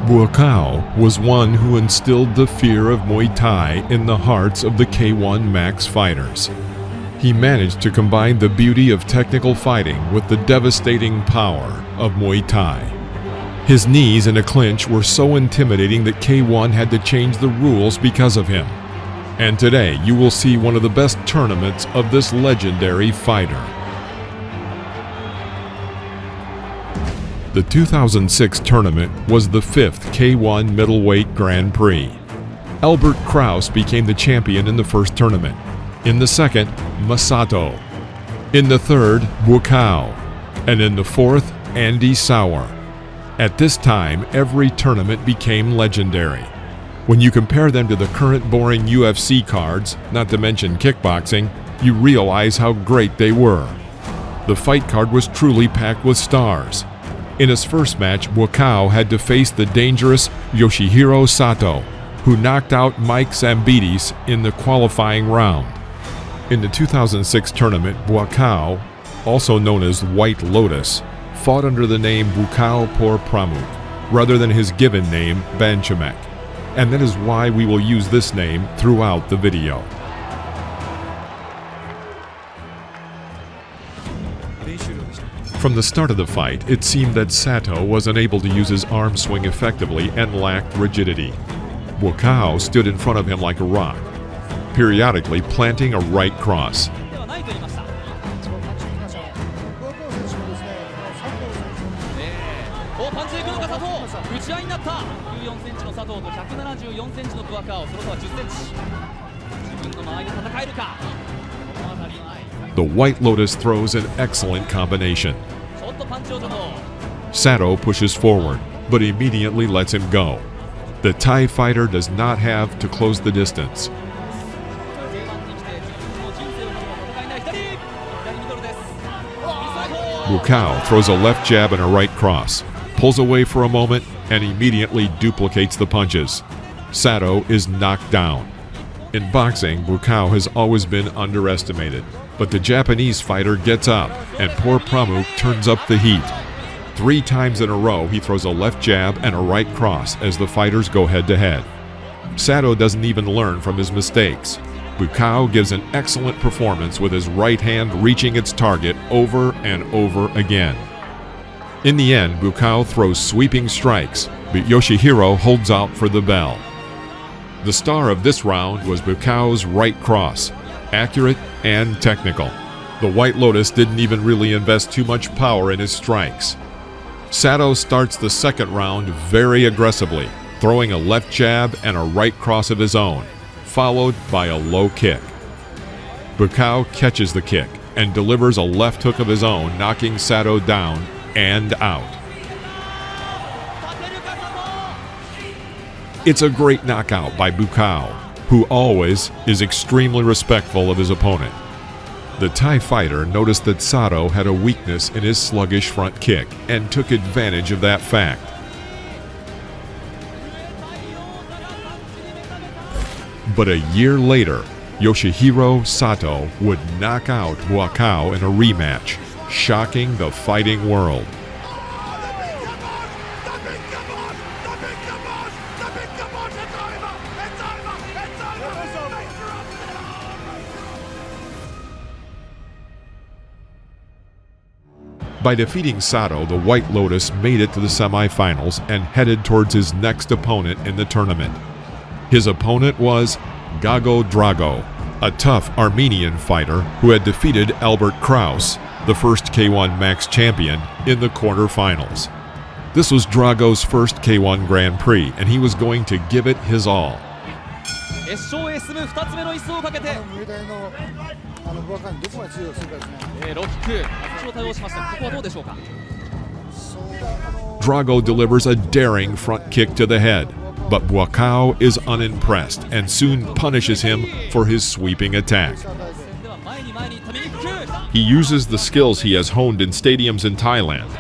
Buakaw was one who instilled the fear of Muay Thai in the hearts of the K-1 Max fighters. He managed to combine the beauty of technical fighting with the devastating power of Muay Thai. His knees in a clinch were so intimidating that K-1 had to change the rules because of him. And today you will see one of the best tournaments of this legendary fighter. The 2006 tournament was the 5th K-1 Middleweight Grand Prix. Albert Kraus became the champion in the first tournament. In the second, Masato. In the third, Buakaw. And in the fourth, Andy Sauer. At this time, every tournament became legendary. When you compare them to the current boring UFC cards, not to mention kickboxing, you realize how great they were. The fight card was truly packed with stars. In his first match, Buakaw had to face the dangerous Yoshihiro Sato, who knocked out Mike Zambides in the qualifying round. In the 2006 tournament, Buakaw, also known as White Lotus, fought under the name Buakaw por Pramuk, rather than his given name, Banchamek. And that is why we will use this name throughout the video. From the start of the fight, it seemed that Sato was unable to use his arm swing effectively and lacked rigidity. Buakaw stood in front of him like a rock, periodically planting a right cross. The White Lotus throws an excellent combination. Sato pushes forward, but immediately lets him go. The Thai fighter does not have to close the distance. Buakaw throws a left jab and a right cross, pulls away for a moment, and immediately duplicates the punches. Sato is knocked down. In boxing, Buakaw has always been underestimated, but the Japanese fighter gets up, and poor Pramuk turns up the heat. 3 times in a row, he throws a left jab and a right cross as the fighters go head-to-head. Sato doesn't even learn from his mistakes. Buakaw gives an excellent performance with his right hand reaching its target over and over again. In the end, Buakaw throws sweeping strikes, but Yoshihiro holds out for the bell. The star of this round was Buakaw's right cross, accurate and technical. The White Lotus didn't even really invest too much power in his strikes. Sato starts the second round very aggressively, throwing a left jab and a right cross of his own, followed by a low kick. Buakaw catches the kick and delivers a left hook of his own, knocking Sato down and out. It's a great knockout by Buakaw, who always is extremely respectful of his opponent. The Thai fighter noticed that Sato had a weakness in his sluggish front kick and took advantage of that fact. But a year later, Yoshihiro Sato would knock out Buakaw in a rematch, shocking the fighting world. By defeating Sato, the White Lotus made it to the semifinals and headed towards his next opponent in the tournament. His opponent was Gago Drago, a tough Armenian fighter who had defeated Albert Kraus, the first K-1 Max champion, in the quarterfinals. This was Drago's first K-1 Grand Prix, and he was going to give it his all. Drago delivers a daring front kick to the head, but Buakaw is unimpressed and soon punishes him for his sweeping attack. He uses the skills he has honed in stadiums in Thailand.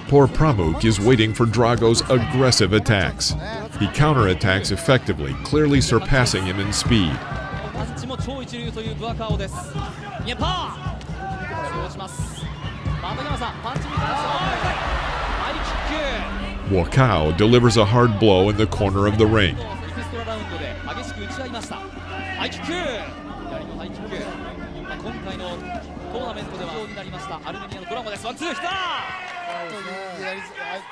Poor Pramuk is waiting for Drago's aggressive attacks. He counterattacks effectively, clearly surpassing him in speed. 超一流というブアカオです。ニエパー落ちます。畠山さんパンチに関してはハイキック。 Buakaw delivers a hard blow in the corner of the ring. エキストララウンドで激しく打ち合いました。ハイキック、左のハイキック、今回のトーナメントではになりましたアルメニアのドラゴンです。ワンツーきた。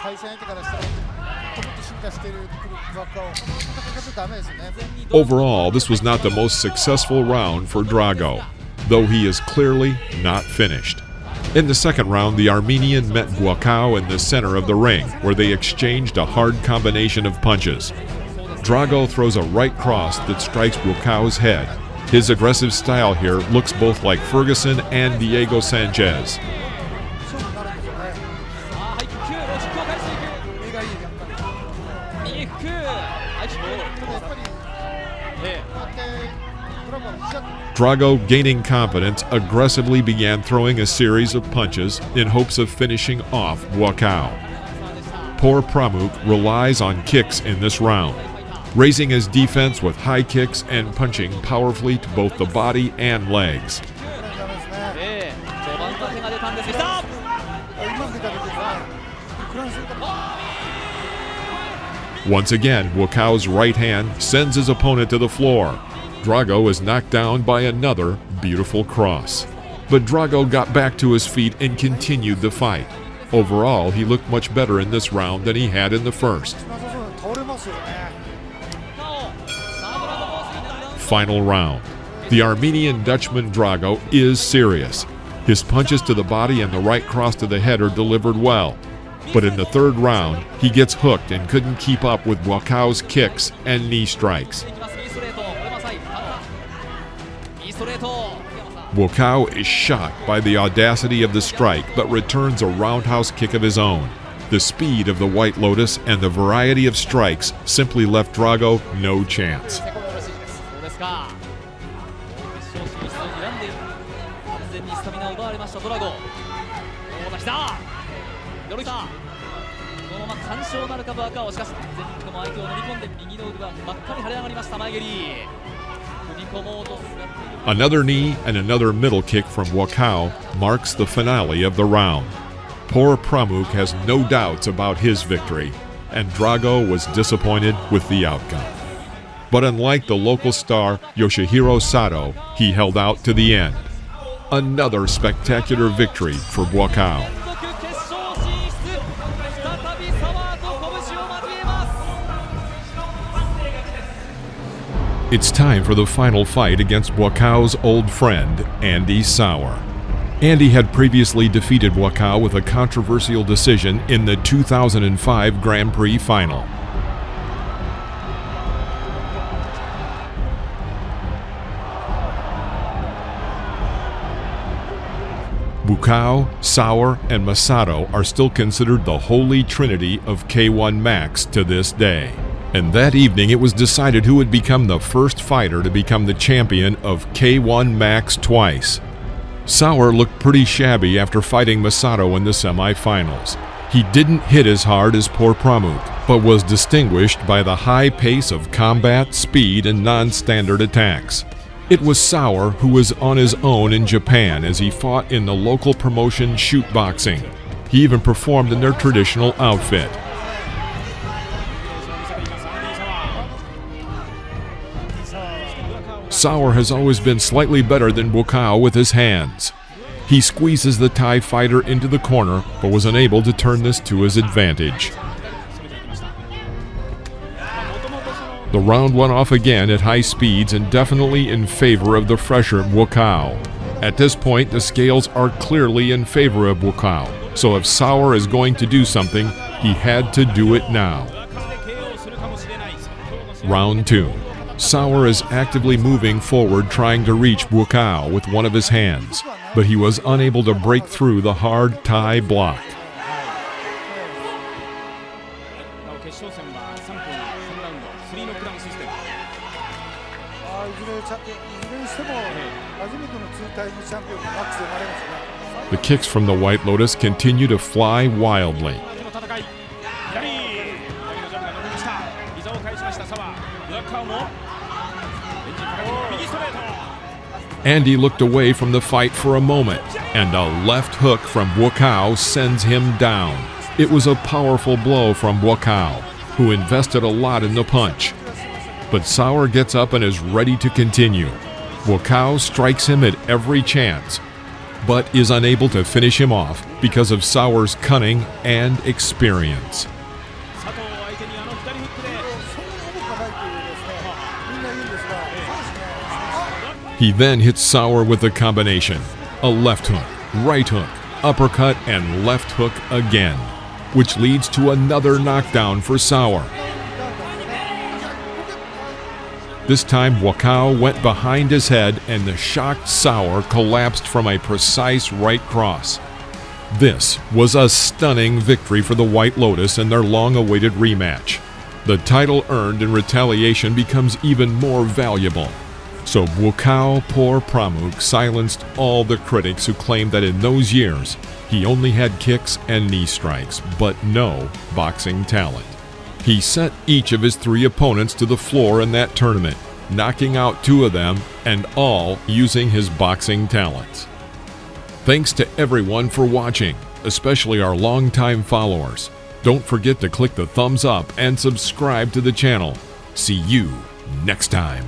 対戦相手からしたらもっと進化しているブアカオ、なかなかダメですね。 Overall, this was not the most successful round for Drago, though he is clearly not finished. In the second round, the Armenian met Buakaw in the center of the ring, where they exchanged a hard combination of punches. Drago throws a right cross that strikes Buakaw's head. His aggressive style here looks both like Ferguson and Diego Sanchez. Drago, gaining confidence, aggressively began throwing a series of punches in hopes of finishing off Buakaw. Poor Pramuk relies on kicks in this round, raising his defense with high kicks and punching powerfully to both the body and legs. Once again, Buakaw's right hand sends his opponent to the floor. Drago is knocked down by another beautiful cross. But Drago got back to his feet and continued the fight. Overall, he looked much better in this round than he had in the first. Final round. The Armenian Dutchman Drago is serious. His punches to the body and the right cross to the head are delivered well. But in the third round, he gets hooked and couldn't keep up with Buakaw's kicks and knee strikes. Buakaw is shocked by the audacity of the strike, but returns a roundhouse kick of his own. The speed of the White Lotus and the variety of strikes simply left Drago no chance. Another knee and another middle kick from Buakaw marks the finale of the round. Poor Pramuk has no doubts about his victory, and Drago was disappointed with the outcome. But unlike the local star Yoshihiro Sato, he held out to the end. Another spectacular victory for Buakaw. It's time for the final fight against Buakaw's old friend, Andy Sauer. Andy had previously defeated Buakaw with a controversial decision in the 2005 Grand Prix final. Buakaw, Sauer, and Masato are still considered the holy trinity of K-1 Max to this day. And that evening it was decided who would become the first fighter to become the champion of K-1 Max twice. Sauer looked pretty shabby after fighting Masato in the semifinals. He didn't hit as hard as poor Pramuk, but was distinguished by the high pace of combat, speed, and non-standard attacks. It was Sauer who was on his own in Japan as he fought in the local promotion Shoot Boxing. He even performed in their traditional outfit. Sauer has always been slightly better than Buakaw with his hands. He squeezes the Thai fighter into the corner, but was unable to turn this to his advantage. The round went off again at high speeds and definitely in favor of the fresher Buakaw. At this point, the scales are clearly in favor of Buakaw, so if Sauer is going to do something, he had to do it now. Round 2. Sauer is actively moving forward trying to reach Buakaw with one of his hands, but he was unable to break through the hard Thai block. The kicks from the White Lotus continue to fly wildly. Andy looked away from the fight for a moment, and a left hook from Buakaw sends him down. It was a powerful blow from Buakaw, who invested a lot in the punch. But Sauer gets up and is ready to continue. Buakaw strikes him at every chance, but is unable to finish him off because of Sauer's cunning and experience. He then hits Sauer with a combination, a left hook, right hook, uppercut, and left hook again, which leads to another knockdown for Sauer. This time, Buakaw went behind his head and the shocked Sauer collapsed from a precise right cross. This was a stunning victory for the White Lotus in their long-awaited rematch. The title earned in retaliation becomes even more valuable. So Buakaw Por Pramuk silenced all the critics who claimed that in those years, he only had kicks and knee strikes, but no boxing talent. He sent each of his 3 opponents to the floor in that tournament, knocking out 2 of them, and all using his boxing talents. Thanks to everyone for watching, especially our longtime followers. Don't forget to click the thumbs up and subscribe to the channel. See you next time.